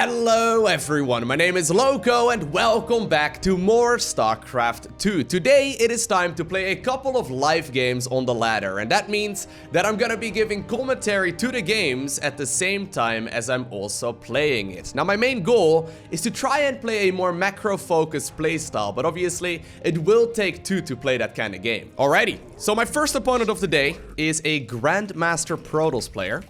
Hello everyone, my name is Lowko and welcome back to more StarCraft 2. Today it is time to play a couple of live games on the ladder, and that means that I'm gonna be giving commentary to the games at the same time as I'm also playing it. Now my main goal is to try and play a more macro-focused playstyle, but obviously it will take two to play that kind of game. Alrighty, so my first opponent of the day is a Grandmaster Protoss player.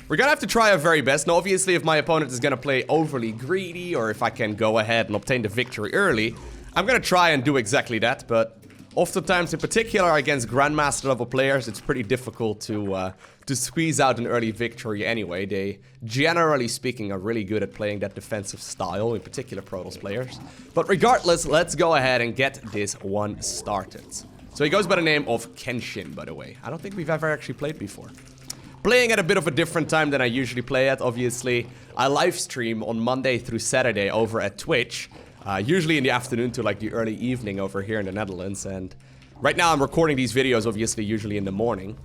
We're gonna have to try our very best. Now, obviously, if my opponent is gonna play overly greedy, or if I can go ahead and obtain the victory early, I'm gonna try and do exactly that, but oftentimes, in particular against Grandmaster level players, it's pretty difficult to squeeze out an early victory anyway. They, generally speaking, are really good at playing that defensive style, in particular Protoss players. But regardless, let's go ahead and get this one started. So he goes by the name of Kenshin, by the way. I don't think we've ever actually played before. Playing at a bit of a different time than I usually play at, obviously. I live stream on Monday through Saturday over at Twitch. Usually in the afternoon to like the early evening over here in the Netherlands. And right now I'm recording these videos, obviously, usually in the morning.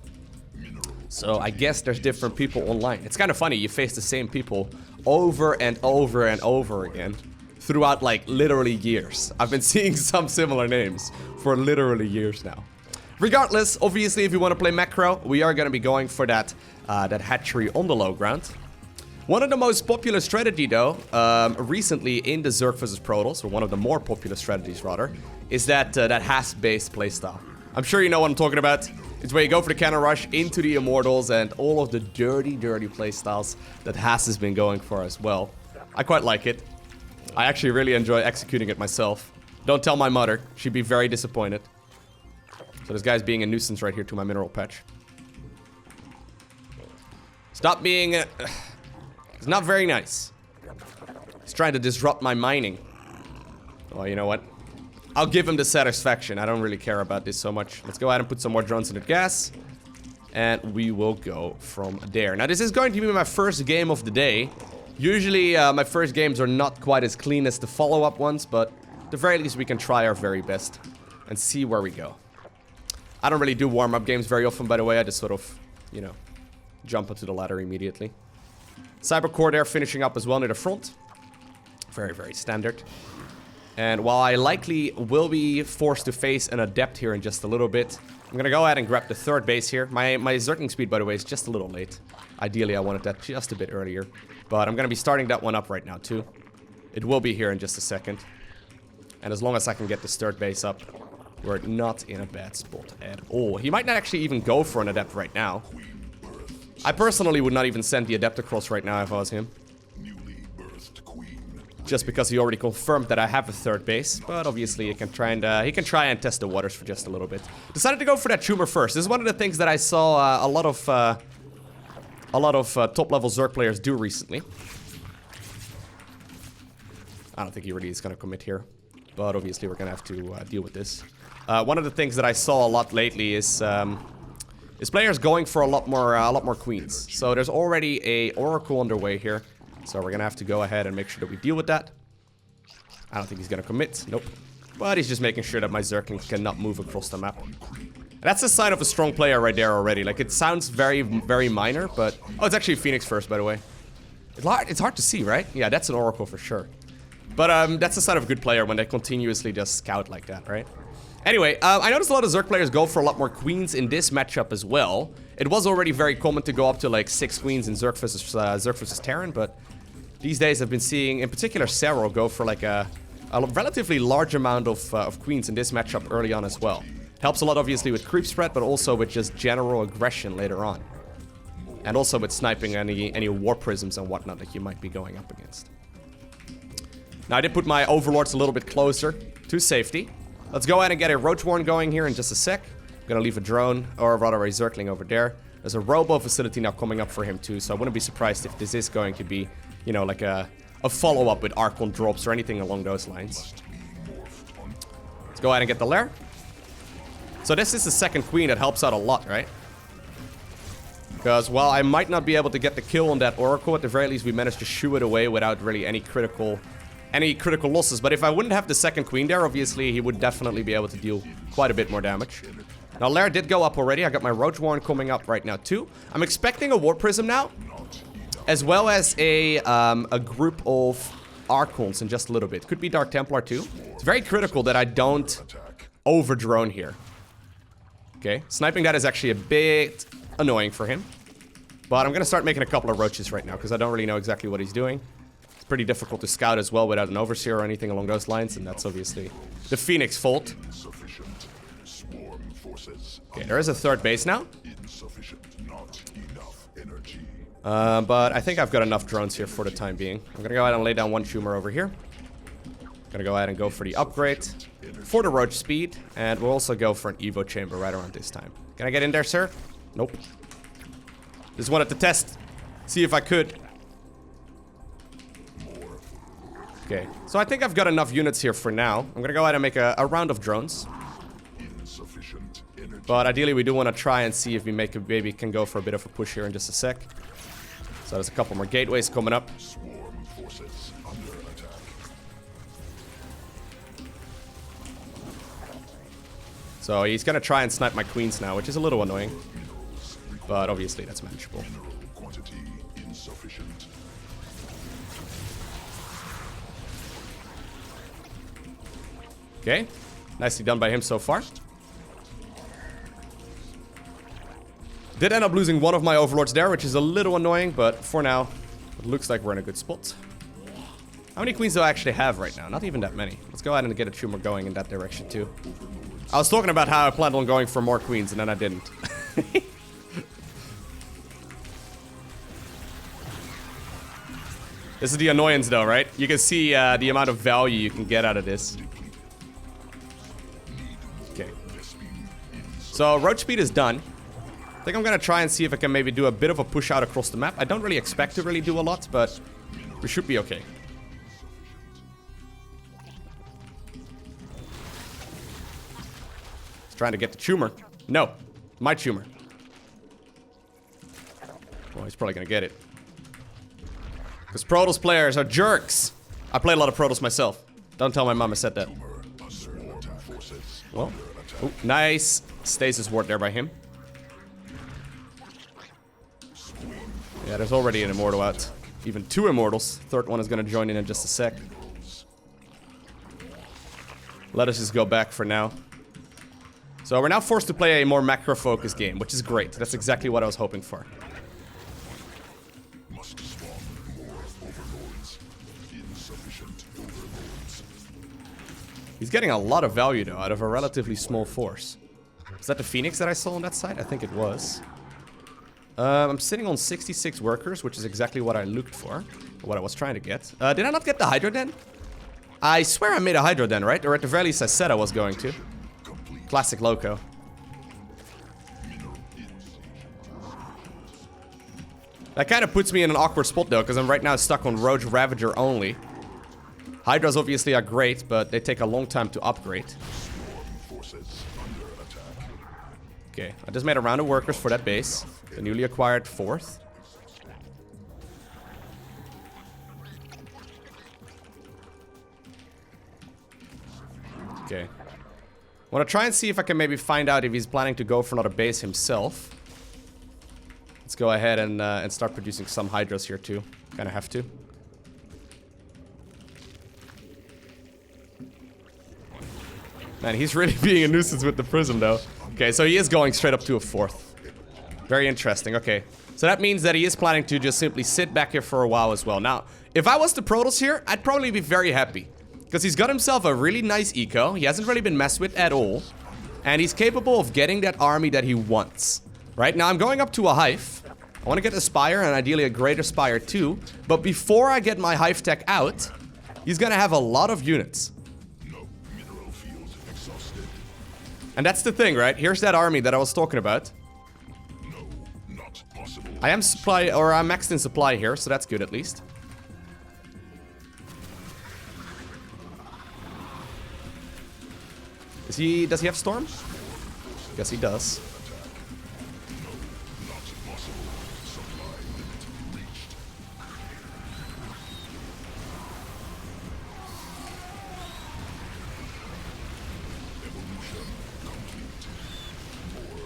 So I guess there's different people online. It's kind of funny, you face the same people over and over and over again throughout like literally years. I've been seeing some similar names for literally years now. Regardless, obviously, if you want to play macro, we are going to be going for that hatchery on the low ground. One of the most popular strategy, though, recently in the Zerg vs Protoss, or one of the more popular strategies, rather, is that Has-based playstyle. I'm sure you know what I'm talking about. It's where you go for the counter rush into the Immortals and all of the dirty playstyles that Has has been going for as well. I quite like it. I actually really enjoy executing it myself. Don't tell my mother. She'd be very disappointed. So this guy's being a nuisance right here to my mineral patch. Stop being it's not very nice. He's trying to disrupt my mining. Well, you know what? I'll give him the satisfaction. I don't really care about this so much. Let's go ahead and put some more drones in the gas. And we will go from there. Now, this is going to be my first game of the day. Usually, my first games are not quite as clean as the follow-up ones, but at the very least, we can try our very best and see where we go. I don't really do warm-up games very often, by the way. I just sort of, you know, jump onto the ladder immediately. Cybercore there finishing up as well near the front. Very standard. And while I likely will be forced to face an adept here in just a little bit, I'm gonna go ahead and grab the third base here. My zerging speed, by the way, is just a little late. Ideally, I wanted that just a bit earlier. But I'm gonna be starting that one up right now, too. It will be here in just a second. And as long as I can get this third base up, we're not in a bad spot at all. He might not actually even go for an adept right now. I personally would not even send the adept across right now if I was him. Just because he already confirmed that I have a third base. But obviously he can try and test the waters for just a little bit. Decided to go for that tumor first. This is one of the things that I saw a lot of top level Zerg players do recently. I don't think he really is gonna commit here. But obviously we're gonna have to deal with this. One of the things that I saw a lot lately is players going for a lot more queens. So there's already a Oracle underway here. So we're gonna have to go ahead and make sure that we deal with that. I don't think he's gonna commit. Nope. But he's just making sure that my Zerglings cannot move across the map. And that's a sign of a strong player right there already. Like, it sounds very minor, but... Oh, it's actually Phoenix first, by the way. It's hard to see, right? Yeah, that's an Oracle for sure. But that's a sign of a good player when they continuously just scout like that, right? Anyway, I noticed a lot of Zerg players go for a lot more queens in this matchup as well. It was already very common to go up to like 6 queens in Zerg versus Terran, but these days I've been seeing, in particular, Serral go for like a relatively large amount of queens in this matchup early on as well. Helps a lot, obviously, with creep spread, but also with just general aggression later on. And also with sniping any war prisms and whatnot that you might be going up against. Now, I did put my overlords a little bit closer to safety. Let's go ahead and get a Roach Warren going here in just a sec. I'm gonna leave a drone, or rather a Zergling over there. There's a robo facility now coming up for him too, so I wouldn't be surprised if this is going to be, you know, like a follow-up with Archon drops or anything along those lines. Let's go ahead and get the lair. So this is the second queen that helps out a lot, right? Because while I might not be able to get the kill on that Oracle, at the very least we managed to shoo it away without really any critical losses. But if I wouldn't have the second queen there, obviously he would definitely be able to deal quite a bit more damage. Now, Lair did go up already. I got my Roach Warren coming up right now, too. I'm expecting a War Prism now. as well as a group of Archons in just a little bit. Could be Dark Templar too. It's very critical that I don't over-drone here. Okay, sniping that is actually a bit annoying for him. But I'm gonna start making a couple of roaches right now, because I don't really know exactly what he's doing. It's pretty difficult to scout as well without an overseer or anything along those lines, and that's obviously the Phoenix fault. Okay, there is a third base now. But I think I've got enough drones here for the time being. I'm gonna go ahead and lay down one tumor over here. Gonna go ahead and go for the upgrade for the roach speed, and we'll also go for an Evo chamber right around this time. Can I get in there, sir? Nope. Just wanted to test, see if I could. Okay, so I think I've got enough units here for now. I'm gonna go ahead and make a round of drones. But ideally we do want to try and see if we maybe can go for a bit of a push here in just a sec. So there's a couple more gateways coming up. So he's gonna try and snipe my queens now, which is a little annoying. But obviously that's manageable. Okay, nicely done by him so far. Did end up losing one of my overlords there, which is a little annoying, but for now, it looks like we're in a good spot. How many queens do I actually have right now? Not even that many. Let's go ahead and get a tumor going in that direction too. I was talking about how I planned on going for more queens, and then I didn't. This is the annoyance though, right? You can see the amount of value you can get out of this. Okay. So roach speed is done. I think I'm gonna try and see if I can maybe do a bit of a push out across the map. I don't really expect to really do a lot, but we should be okay. He's trying to get the tumor. No, my tumor. Well, he's probably gonna get it. Because Protoss players are jerks. I play a lot of Protoss myself. Don't tell my mom I said that. Well, ooh, nice stasis ward there by him. Yeah, there's already an immortal out. Even two immortals. Third one is gonna join in just a sec. Let us just go back for now. So we're now forced to play a more macro-focused game, which is great. That's exactly what I was hoping for. He's getting a lot of value, though, out of a relatively small force. Is that the Phoenix that I saw on that side? I think it was. I'm sitting on 66 workers, which is exactly what I looked for. What I was trying to get. Did I not get the Hydro Den? I swear I made a Hydro Den, right? Or at the very least I said I was going to. Classic Lowko. That kind of puts me in an awkward spot, though, because I'm right now stuck on Roach Ravager only. Hydras obviously are great, but they take a long time to upgrade. Okay, I just made a round of workers for that base. The newly acquired fourth. Okay. I want to try and see if I can maybe find out if he's planning to go for another base himself. Let's go ahead and start producing some Hydras here too. Kind of have to. Man, he's really being a nuisance with the prism though. Okay, so he is going straight up to a fourth. Very interesting, okay. So that means that he is planning to just simply sit back here for a while as well. Now, if I was the Protoss here, I'd probably be very happy. Because he's got himself a really nice eco. He hasn't really been messed with at all. And he's capable of getting that army that he wants. Right, now I'm going up to a Hive. I want to get a Spire and ideally a Greater Spire too. But before I get my Hive tech out, he's gonna have a lot of units. And that's the thing, right? Here's that army that I was talking about. I am supply, or I'm maxed in supply here, so that's good at least. Does he have Storm? Guess he does.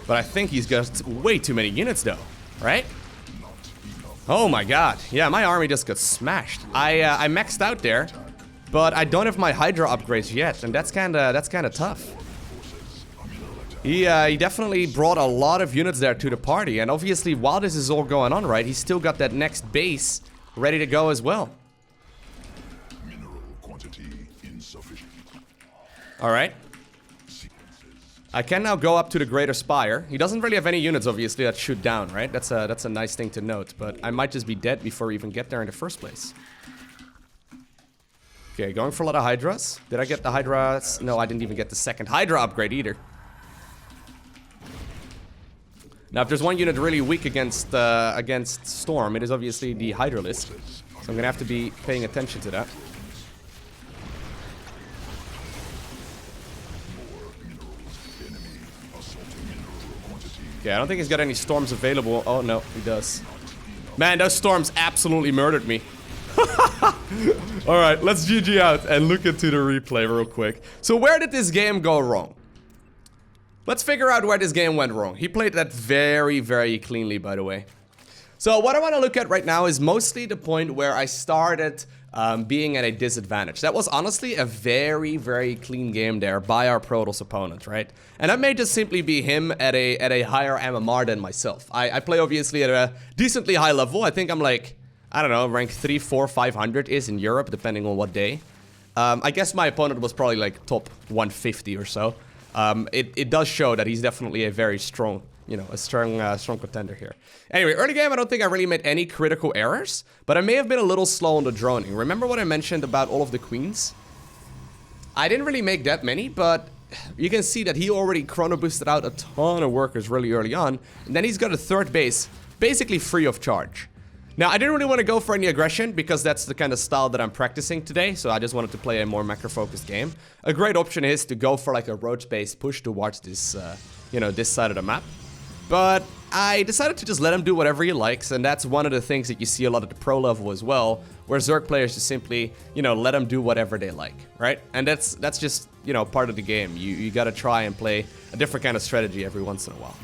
But I think he's got way too many units though, right? Oh my god. Yeah, my army just got smashed. I maxed out there, but I don't have my Hydra upgrades yet, and that's kinda tough. He definitely brought a lot of units there to the party, and obviously while this is all going on, right, he's still got that next base ready to go as well. Mineral quantity insufficient. Alright. I can now go up to the Greater Spire. He doesn't really have any units, obviously, that shoot down, right? That's a nice thing to note, but I might just be dead before we even get there in the first place. Okay, going for a lot of Hydras. Did I get the Hydras? No, I didn't even get the second Hydra upgrade either. Now, if there's one unit really weak against Storm, it is obviously the Hydralist. So I'm gonna have to be paying attention to that. Okay, I don't think he's got any storms available. Oh, no, he does. Man, those storms absolutely murdered me. Alright, let's GG out and look into the replay real quick. So where did this game go wrong? Let's figure out where this game went wrong. He played that very, very cleanly, by the way. So what I want to look at right now is mostly the point where I started being at a disadvantage. That was honestly a very, very clean game there by our Protoss opponent, right? And that may just simply be him at a higher MMR than myself. I play obviously at a decently high level. I think I'm like, I don't know, rank 3, 4, 500 is in Europe, depending on what day. I guess my opponent was probably like top 150 or so. It does show that he's definitely a very strong, you know, a strong contender here. Anyway, early game, I don't think I really made any critical errors, but I may have been a little slow on the droning. Remember what I mentioned about all of the queens? I didn't really make that many, but you can see that he already chrono boosted out a ton of workers really early on, and then he's got a third base basically free of charge. Now, I didn't really want to go for any aggression because that's the kind of style that I'm practicing today, so I just wanted to play a more macro-focused game. A great option is to go for like a roach-based push towards this, you know, this side of the map. But I decided to just let him do whatever he likes, and that's one of the things that you see a lot at the pro level as well, where Zerg players just simply, you know, let them do whatever they like, right? And that's just, you know, part of the game. You gotta try and play a different kind of strategy every once in a while.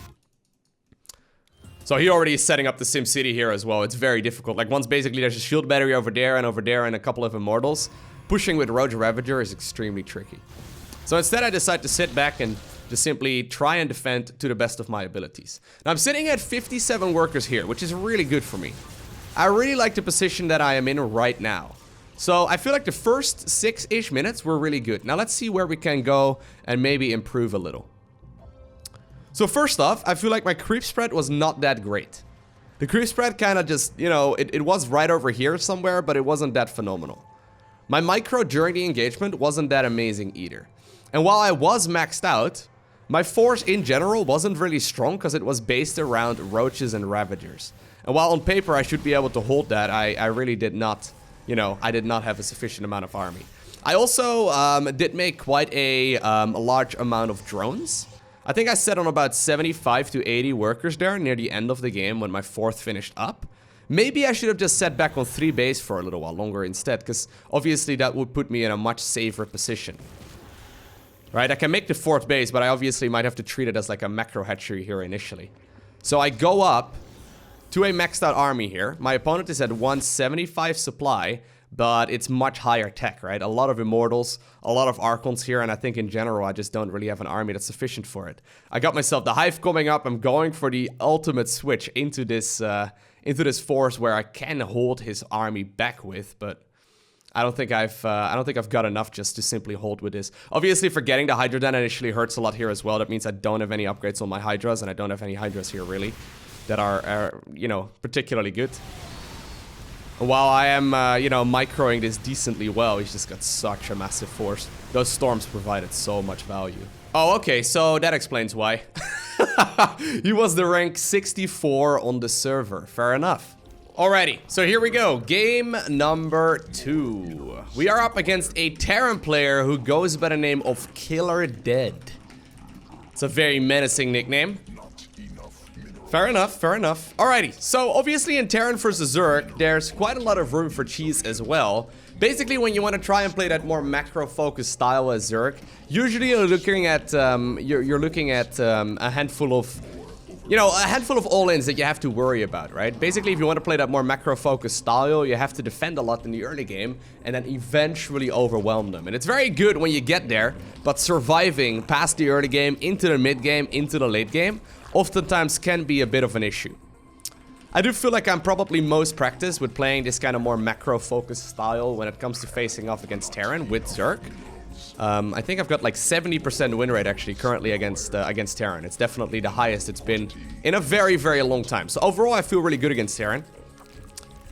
So he already is setting up the Sim City here as well. It's very difficult. Like, once basically there's a shield battery over there and a couple of Immortals, pushing with Roach Ravager is extremely tricky. So instead I decide to sit back and just simply try and defend to the best of my abilities. Now I'm sitting at 57 workers here, which is really good for me. I really like the position that I am in right now. So I feel like the first 6-ish minutes were really good. Now let's see where we can go and maybe improve a little. So first off, I feel like my creep spread was not that great. The creep spread kind of just, you know, it was right over here somewhere, but it wasn't that phenomenal. My micro during the engagement wasn't that amazing either. And while I was maxed out, my force in general wasn't really strong because it was based around roaches and ravagers. And while on paper I should be able to hold that, I really did not, you know, I did not have a sufficient amount of army. I also did make quite a large amount of drones. I think I set on about 75 to 80 workers there near the end of the game when my fourth finished up. Maybe I should have just set back on 3 base for a little while longer instead, because obviously that would put me in a much safer position. Right, I can make the 4th base, but I obviously might have to treat it as like a macro hatchery here initially. So I go up to a maxed out army here. My opponent is at 175 supply, but it's much higher tech, right? A lot of Immortals, a lot of Archons here, and I think in general I just don't really have an army that's sufficient for it. I got myself the Hive coming up. I'm going for the ultimate switch into this force where I can hold his army back with, but I don't think I've got enough just to simply hold with this. Obviously, forgetting the Hydra Den initially hurts a lot here as well. That means I don't have any upgrades on my Hydras, and I don't have any Hydras here really that are you know, particularly good. While I am, you know, microing this decently well, he's just got such a massive force. Those storms provided so much value. Oh, okay, so that explains why. He was the rank 64 on the server. Fair enough. Alrighty, so here we go. Game number 2. We are up against a Terran player who goes by the name of KillerDead. It's a very menacing nickname. Fair enough, fair enough. Alrighty, so obviously in Terran versus Zerg, there's quite a lot of room for cheese as well. Basically, when you want to try and play that more macro-focused style as Zerg, usually you're looking at a handful of you know, a handful of all-ins that you have to worry about, right? Basically, if you want to play that more macro-focused style, you have to defend a lot in the early game and then eventually overwhelm them. And it's very good when you get there, but surviving past the early game, into the mid game, into the late game, oftentimes can be a bit of an issue. I do feel like I'm probably most practiced with playing this kind of more macro-focused style when it comes to facing off against Terran with Zerg. I think I've got like 70% win rate actually currently against Terran. It's definitely the highest it's been in a very, very long time. So overall, I feel really good against Terran.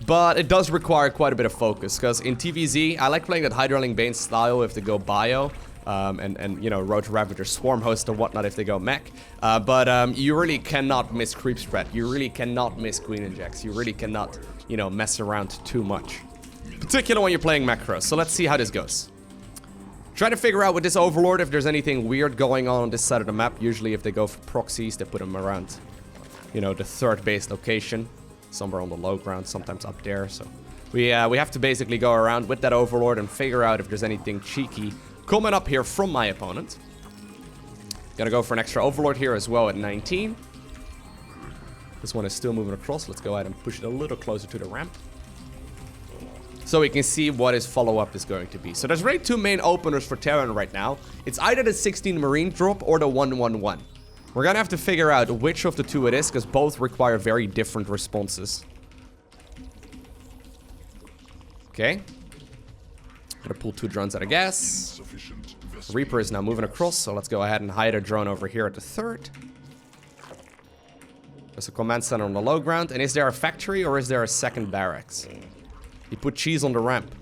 But it does require quite a bit of focus, because in TVZ, I like playing that Hydraling Bane style if they go bio. And you know, Roach Ravager, Swarm Host, or whatnot if they go mech. But you really cannot miss creep spread. You really cannot miss Queen Injects. You really cannot, you know, mess around too much. Particularly when you're playing macro. So let's see how this goes. Try to figure out with this Overlord if there's anything weird going on this side of the map. Usually if they go for proxies, they put them around, you know, the third base location. Somewhere on the low ground, sometimes up there. So we have to basically go around with that Overlord and figure out if there's anything cheeky coming up here from my opponent. Gonna go for an extra Overlord here as well at 19. This one is still moving across. Let's go ahead and push it a little closer to the ramp, so we can see what his follow-up is going to be. So there's really two main openers for Terran right now. It's either the 16 Marine drop or the 111. We're gonna have to figure out which of the two it is, because both require very different responses. Okay. Gonna pull 2 drones out of gas. Reaper is now moving across, so let's go ahead and hide a drone over here at the third. There's a command center on the low ground. And is there a factory or is there a second barracks? He put cheese on the ramp.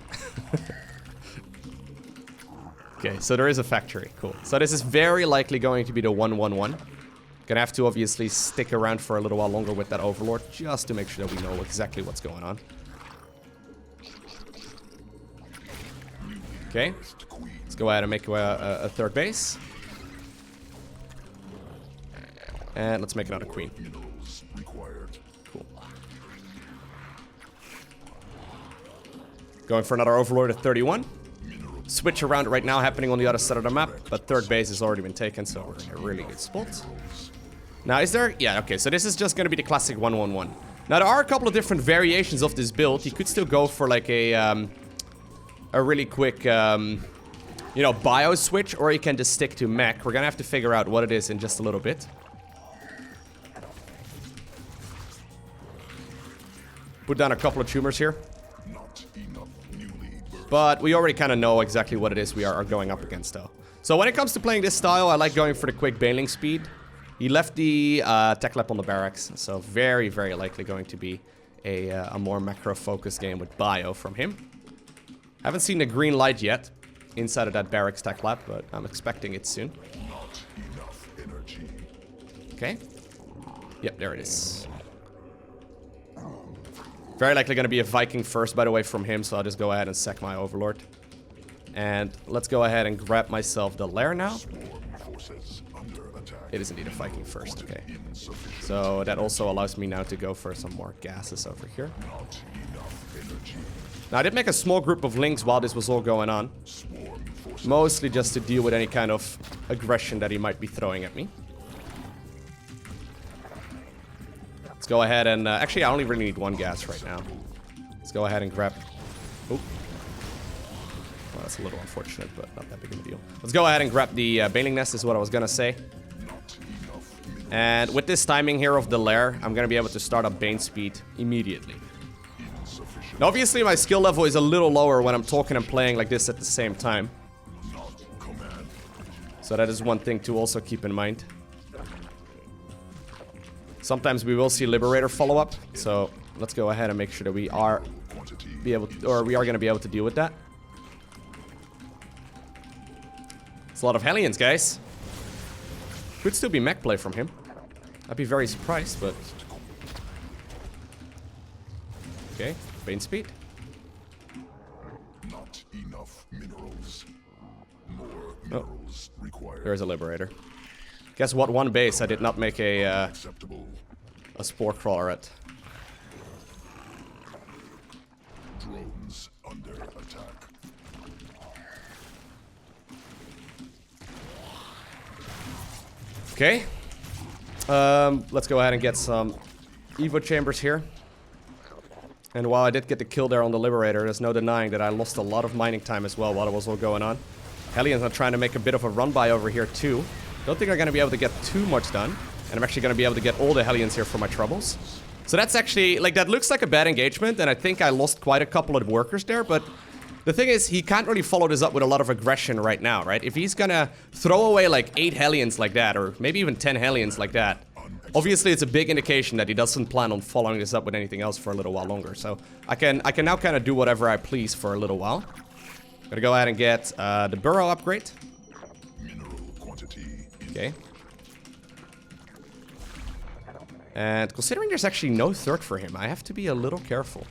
Okay, so there is a factory. Cool. So this is very likely going to be the 111. Gonna have to obviously stick around for a little while longer with that Overlord, just to make sure that we know exactly what's going on. Okay. Let's go ahead and make a third base. And let's make another queen. Cool. Going for another Overlord at 31. Switch around right now happening on the other side of the map, but third base has already been taken, so we're in a really good spot. Now, is there... Yeah, okay, so this is just going to be the classic 111. Now, there are a couple of different variations of this build. You could still go for like a really quick, you know, bio switch, or you can just stick to mech. We're going to have to figure out what it is in just a little bit. Put down a couple of tumors here. But we already kind of know exactly what it is we are going up against, though. So when it comes to playing this style, I like going for the quick Baneling speed. He left the tech lab on the barracks, so very, very likely going to be a more macro-focused game with bio from him. Haven't seen the green light yet inside of that barracks tech lab, but I'm expecting it soon. Okay. Yep, there it is. Very likely going to be a Viking first, by the way, from him, so I'll just go ahead and sack my Overlord. And let's go ahead and grab myself the lair now. It is indeed a Viking first, okay. So that also allows me now to go for some more gases over here. Now, I did make a small group of links while this was all going on. Mostly just to deal with any kind of aggression that he might be throwing at me. Let's go ahead and... actually, I only really need one gas right now. Let's go ahead and grab... Oh. Well, that's a little unfortunate, but not that big of a deal. Let's go ahead and grab the Baneling nest, is what I was gonna say. And with this timing here of the lair, I'm gonna be able to start up Bane speed immediately. Now, obviously, my skill level is a little lower when I'm talking and playing like this at the same time. So that is one thing to also keep in mind. Sometimes we will see Liberator follow up, so let's go ahead and make sure that we are going to be able to deal with that. It's a lot of Hellions, guys. Could still be mech play from him. I'd be very surprised, but... Okay, Bane speed. Not enough minerals. More minerals required. There's a Liberator. Guess what? One base I did not make a spore crawler at. Drones under attack. Okay. Let's go ahead and get some Evo chambers here. And while I did get the kill there on the Liberator, there's no denying that I lost a lot of mining time as well while it was all going on. Hellions are trying to make a bit of a run by over here too. Don't think I'm going to be able to get too much done. And I'm actually going to be able to get all the Hellions here for my troubles. So that's actually, like, that looks like a bad engagement. And I think I lost quite a couple of workers there. But the thing is, he can't really follow this up with a lot of aggression right now, right? If he's going to throw away like 8 Hellions like that, or maybe even 10 Hellions like that, obviously it's a big indication that he doesn't plan on following this up with anything else for a little while longer. So I can now kind of do whatever I please for a little while. Gonna go ahead and get the burrow upgrade. Okay. And considering there's actually no third for him, I have to be a little careful.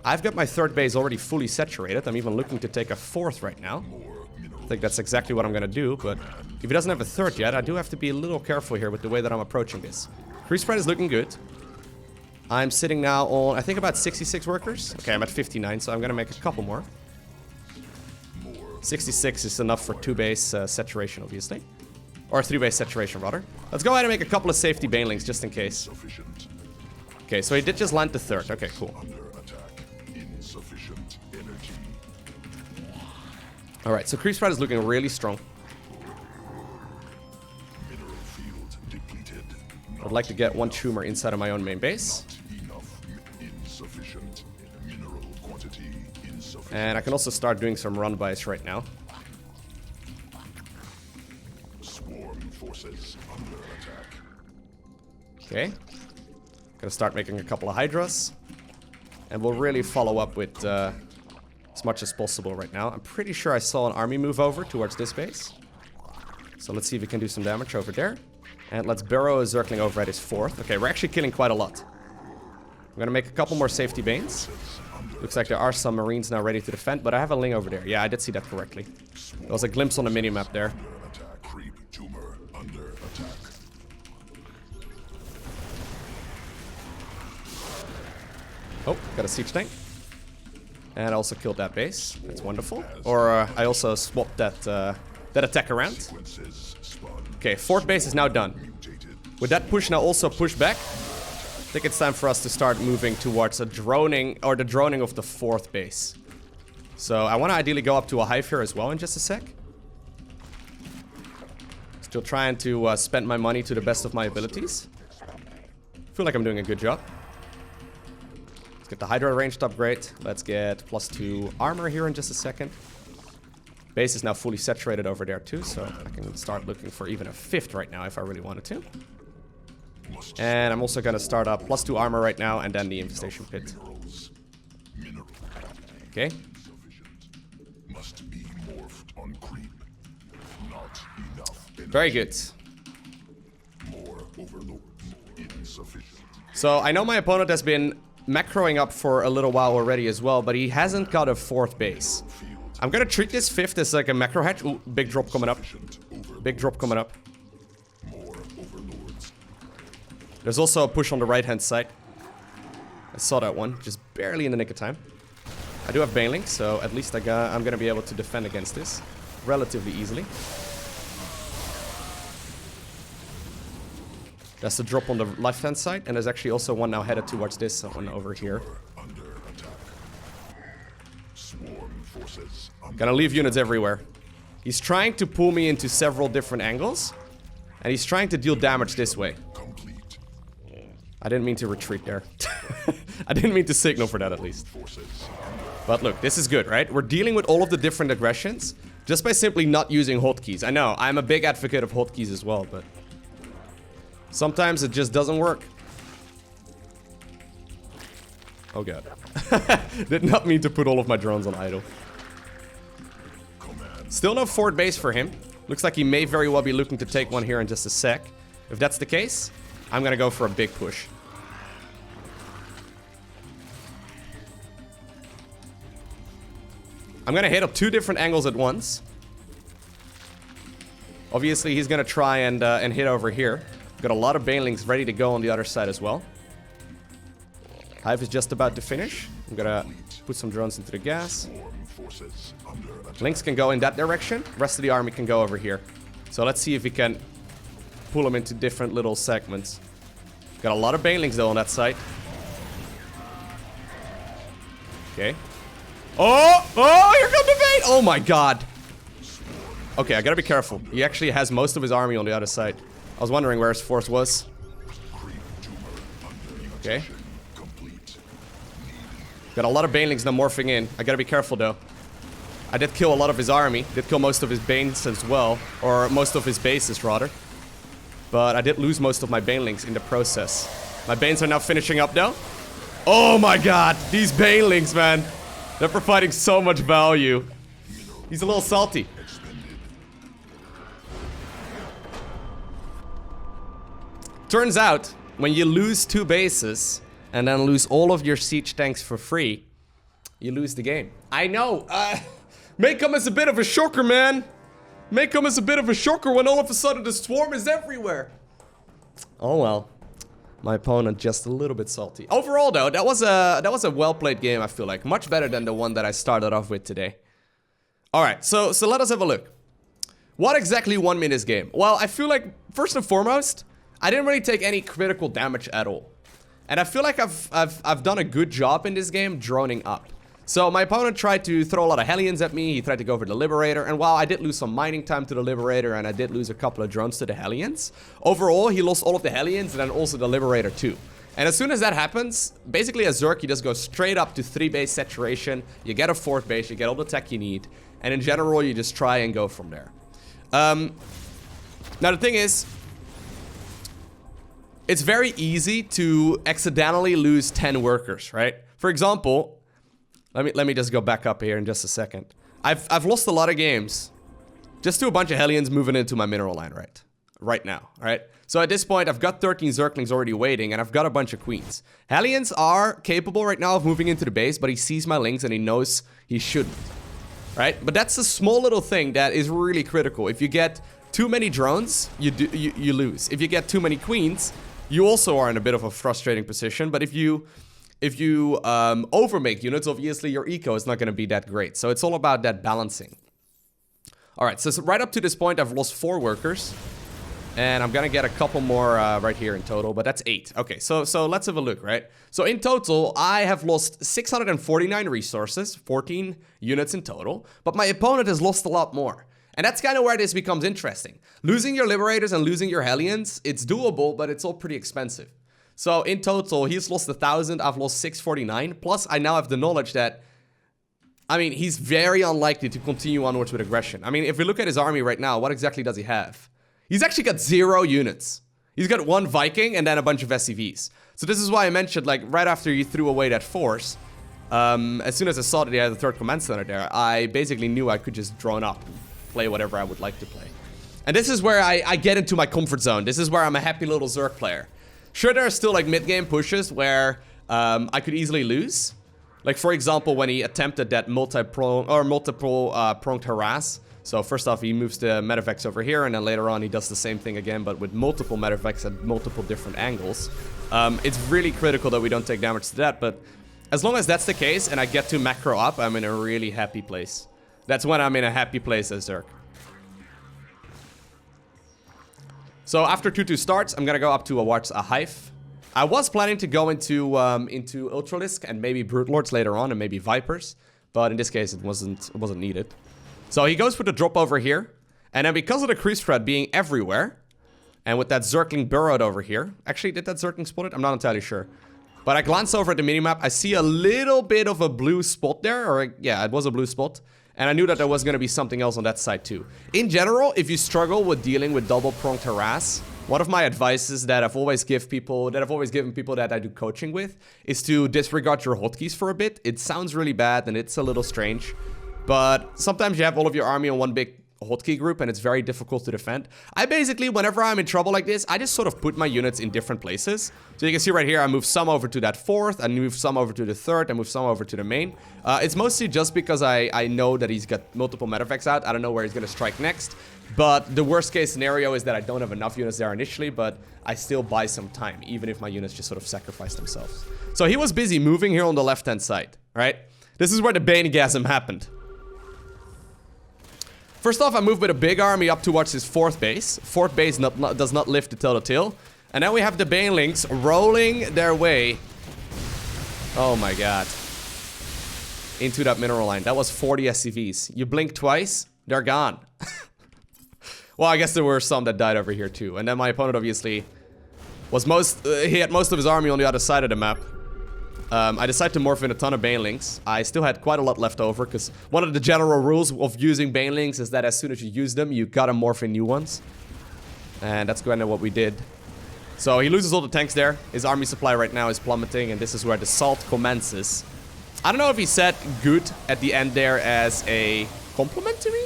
I've got my third base already fully saturated. I'm even looking to take a fourth right now. I think that's exactly what I'm gonna do, but if he doesn't have a third yet, I do have to be a little careful here with the way that I'm approaching this. Free spread is looking good. I'm sitting now on, I think, about 66 workers. Okay, I'm at 59, so I'm gonna make a couple more. 66 is enough for 2 base saturation, obviously. Or 3 base saturation, rather. Let's go ahead and make a couple of safety banelings, just in case. Okay, so he did just land the third. Okay, cool. Alright, so creep spread is looking really strong. I'd like to get 1 tumor inside of my own main base. And I can also start doing some run-bys right now. Okay. Gonna start making a couple of Hydras. And we'll really follow up with as much as possible right now. I'm pretty sure I saw an army move over towards this base. So let's see if we can do some damage over there. And let's burrow a Zergling over at his fourth. Okay, we're actually killing quite a lot. I'm gonna make a couple more safety banes. Looks like there are some Marines now ready to defend, but I have a Ling over there. Yeah, I did see that correctly. There was a glimpse on the minimap there. Oh, got a siege tank. And I also killed that base. That's wonderful. Or I also swapped that attack around. Okay, fourth base is now done. With that push now also push back, I think it's time for us to start moving towards a droning, or the droning of the fourth base. So I want to ideally go up to a hive here as well in just a sec. Still trying to spend my money to the best of my abilities. Feel like I'm doing a good job. Let's get the Hydra ranged upgrade. Let's get +2 armor here in just a second. Base is now fully saturated over there too, so I can start looking for even a 5th right now if I really wanted to. And I'm also gonna start up +2 armor right now, and then the infestation pit. Okay. Very good. So I know my opponent has been macroing up for a little while already as well, but he hasn't got a 4th base. I'm gonna treat this 5th as like a macro hatch. Ooh, big drop coming up. Big drop coming up. There's also a push on the right-hand side. I saw that one, just barely in the nick of time. I do have Baneling, so at least I'm gonna be able to defend against this relatively easily. That's the drop on the left-hand side, and there's actually also one now headed towards this one over here. Gonna leave units everywhere. He's trying to pull me into several different angles, and he's trying to deal damage this way. I didn't mean to retreat there. I didn't mean to signal for that, at least. But look, this is good, right? We're dealing with all of the different aggressions just by simply not using hotkeys. I know, I'm a big advocate of hotkeys as well, but sometimes it just doesn't work. Oh god. Did not mean to put all of my drones on idle. Still no 4th base for him. Looks like he may very well be looking to take one here in just a sec. If that's the case, I'm gonna go for a big push. I'm gonna hit up 2 different angles at once. Obviously, he's gonna try and hit over here. Got a lot of Banelings ready to go on the other side as well. Hive is just about to finish. I'm gonna put some drones into the gas. Lynx can go in that direction. Rest of the army can go over here. So let's see if we can pull them into different little segments. Got a lot of Banelings though on that side. Okay. Oh! Oh, here comes the Bane! Oh my god. Okay, I gotta be careful. He actually has most of his army on the other side. I was wondering where his force was. Okay. Got a lot of Banelings now morphing in. I gotta be careful though. I did kill a lot of his army. Did kill most of his Banes as well. Or most of his bases, rather. But I did lose most of my Banelings in the process. My Banes are now finishing up now. Oh my god! These Banelings, man! They're providing so much value. He's a little salty. Turns out, when you lose 2 bases, and then lose all of your siege tanks for free, you lose the game. I know! May come as a bit of a shocker, man. May come as a bit of a shocker when all of a sudden the swarm is everywhere. Oh well. My opponent just a little bit salty. Overall though, that was a well-played game, I feel like. Much better than the one that I started off with today. Alright, so let us have a look. What exactly won me this game? Well, I feel like, first and foremost, I didn't really take any critical damage at all. And I feel like I've done a good job in this game droning up. So my opponent tried to throw a lot of Hellions at me, he tried to go for the Liberator, and while I did lose some mining time to the Liberator and I did lose a couple of drones to the Hellions, overall he lost all of the Hellions and then also the Liberator too. And as soon as that happens, basically as Zerg, you just go straight up to 3 base saturation, you get a 4th base, you get all the tech you need, and in general you just try and go from there. Now the thing is, it's very easy to accidentally lose 10 workers, right? For example, let me just go back up here in just a second. I've lost a lot of games just to a bunch of Hellions moving into my mineral line right now, right? So at this point, I've got 13 Zerglings already waiting, and I've got a bunch of Queens. Hellions are capable right now of moving into the base, but he sees my links and he knows he shouldn't, right? But that's a small little thing that is really critical. If you get too many drones, you lose. If you get too many Queens, you also are in a bit of a frustrating position, but if you overmake units, obviously your eco is not going to be that great. So it's all about that balancing. Alright, so right up to this point, I've lost 4 workers. And I'm going to get a couple more right here in total, but that's 8. Okay, so let's have a look, right? So in total, I have lost 649 resources, 14 units in total. But my opponent has lost a lot more. And that's kind of where this becomes interesting. Losing your Liberators and losing your Hellions, it's doable, but it's all pretty expensive. So in total, he's lost 1,000, I've lost 649. Plus, I now have the knowledge that, I mean, he's very unlikely to continue onwards with aggression. I mean, if we look at his army right now, what exactly does he have? He's actually got 0 units. He's got 1 Viking and then a bunch of SCVs. So this is why I mentioned, like, right after he threw away that force, as soon as I saw that he had the 3rd command center there, I basically knew I could just drone up, play whatever I would like to play. And this is where I get into my comfort zone. This is where I'm a happy little Zerg player. Sure, there are still like mid-game pushes where I could easily lose. Like for example, when he attempted that multiple pronged harass. So first off, he moves the Medivacs over here, and then later on he does the same thing again, but with multiple Medivacs at multiple different angles. It's really critical that we don't take damage to that, but as long as that's the case and I get to macro up, I'm in a really happy place. That's when I'm in a happy place as Zerg. So after 2-2 starts, I'm gonna go up towards a Hive. I was planning to go into Ultralisk and maybe Brute Lords later on and maybe Vipers, but in this case it wasn't needed. So he goes for the drop over here, and then because of the crease threat being everywhere, and with that Zergling burrowed over here, actually did that Zergling spot it? I'm not entirely sure. But I glance over at the minimap, I see a little bit of a blue spot there, or yeah, it was a blue spot. And I knew that there was going to be something else on that side too. In general, if you struggle with dealing with double-pronged harass, one of my advices that I've always given people that I do coaching with is to disregard your hotkeys for a bit. It sounds really bad and it's a little strange, but sometimes you have all of your army on one big hotkey group and it's very difficult to defend. I basically, whenever I'm in trouble like this, I just sort of put my units in different places. So you can see right here, I move some over to that 4th, I move some over to the 3rd, I move some over to the main. It's mostly just because I know that he's got multiple Medivacs out. I don't know where he's going to strike next. But the worst case scenario is that I don't have enough units there initially, but I still buy some time, even if my units just sort of sacrifice themselves. So he was busy moving here on the left-hand side, right? This is where the Banegasm happened. First off, I moved with a big army up towards his fourth base. Fourth base does not lift to tell the tale. And then we have the Banelings rolling their way. Oh my god. Into that mineral line. That was 40 SCVs. You blink twice, they're gone. Well, I guess there were some that died over here too. And then my opponent obviously was he had most of his army on the other side of the map. I decided to morph in a ton of Banelings. I still had quite a lot left over, because one of the general rules of using Banelings is that as soon as you use them, you gotta morph in new ones. And that's kind of what we did. So he loses all the tanks there. His army supply right now is plummeting, and this is where the salt commences. I don't know if he said good at the end there as a compliment to me.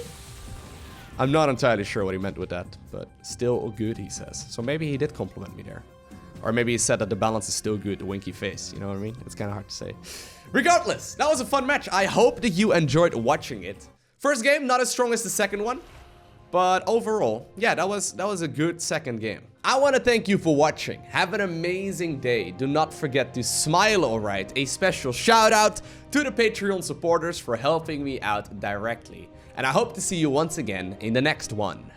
I'm not entirely sure what he meant with that, but still good, he says. So maybe he did compliment me there. Or maybe he said that the balance is still good, the winky face, you know what I mean? It's kind of hard to say. Regardless, that was a fun match. I hope that you enjoyed watching it. First game, not as strong as the second one. But overall, yeah, that was a good second game. I want to thank you for watching. Have an amazing day. Do not forget to smile, alright? A special shout out to the Patreon supporters for helping me out directly. And I hope to see you once again in the next one.